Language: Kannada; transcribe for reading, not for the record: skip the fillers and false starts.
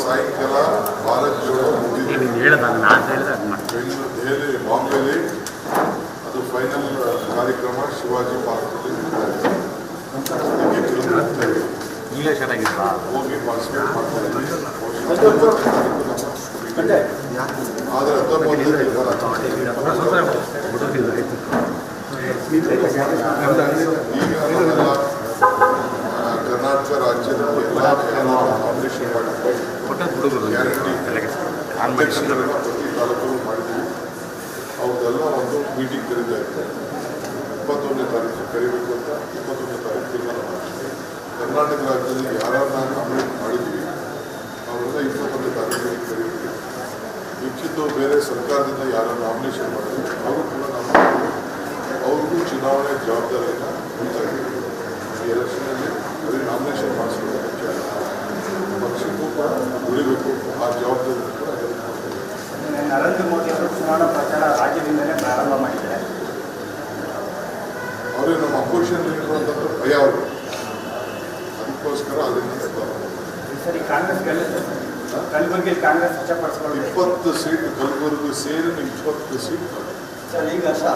ಸಾಯಂಕಾಲ ಭಾರತ್ ಜೋಡೋ ದೆಹಲಿ ಬಾಂಬೆಲಿ ಅದು ಫೈನಲ್ ಕಾರ್ಯಕ್ರಮ ಶಿವಾಜಿ ಪಾರ್ಕಲ್ಲಿ ಹೋಗಿ ಪಾರ್ಟಿಸಿಪೇಟ್ ಮಾಡ್ತಾ ಇದ್ದೀವಿ. ಆದರೆ 19 ಈಗ ನಮ್ಮೆಲ್ಲ ಕರ್ನಾಟಕ ರಾಜ್ಯದ ಎಲ್ಲ ಆಪರೇಷನ್ ಮಾಡಿದ್ದೀವಿ. ಗ್ಯಾರಂಟಿ ಅಧ್ಯಕ್ಷರುಗಳನ್ನ ಪ್ರತಿ ತಾಲೂಕು ಮಾಡಿದ್ದೀವಿ. ಅವ್ರದ್ದೆಲ್ಲ ಒಂದು ಮೀಟಿಂಗ್ ಕರೀತಾ ಇರ್ತಾರೆ. 21ನೇ ತಾರೀಕು ಕರಿಬೇಕು ಅಂತ 21ನೇ ತಾರೀಕು ತೀರ್ಮಾನ ಮಾಡಿದ್ದೀವಿ. ಕರ್ನಾಟಕ ರಾಜ್ಯದಲ್ಲಿ ಯಾರನ್ನ ನಾಮಿನೇಟ್ ಮಾಡಿದ್ದೀವಿ ಅವರೆಲ್ಲ 21ನೇ ತಾರೀಕಿಗೆ ಕರೀತೀವಿ. ಮಿಕ್ಕಿದ್ದು ಬೇರೆ ಸರ್ಕಾರದಿಂದ ಯಾರು ನಾಮಿನೇಷನ್ ಮಾಡಿದ್ರು ಅವರು ಕೂಡ ನಾವು ಅವ್ರಿಗೂ ಚುನಾವಣೆ ಜವಾಬ್ದಾರಿಯನ್ನು ಕೊಡ್ತಾ ಇದ್ದೀವಿ. ಈ ಎಲೆಕ್ಷನಲ್ಲಿ ಬರೀ ನಾಮಿನೇಷನ್ ಮಾಡಿಸ್ಬೇಕು ಮುಖ್ಯ, ಪಕ್ಷಕ್ಕೂ ಕೂಡ ಉಳಿಬೇಕು. ಆ ಜವಾಬ್ದಾರಿ ಕೂಡ ನರೇಂದ್ರ ಮೋದಿ ಅವರು ಚುನಾವಣಾ ಪ್ರಚಾರ ರಾಜ್ಯದಿಂದಲೇ ಪ್ರಾರಂಭ ಮಾಡಿದ್ದಾರೆ. ಅವರೇ ನಮ್ಮ ಅಪೋಸಿಷನ್ ಇರುವಂಥ ಭಯ ಅವರು, ಅದಕ್ಕೋಸ್ಕರ ಅದನ್ನು ಸರಿ ಕಾಂಗ್ರೆಸ್ ಕಲಬುರಗಿಯಲ್ಲಿ ಕಾಂಗ್ರೆಸ್ ವಶಪಡಿಸಿಕೊಂಡು 20 ಸೀಟ್ ಕಲಬುರಗಿ ಸೇರಿ 20 ಸೀಟ್ ಸರ್ ಈಗ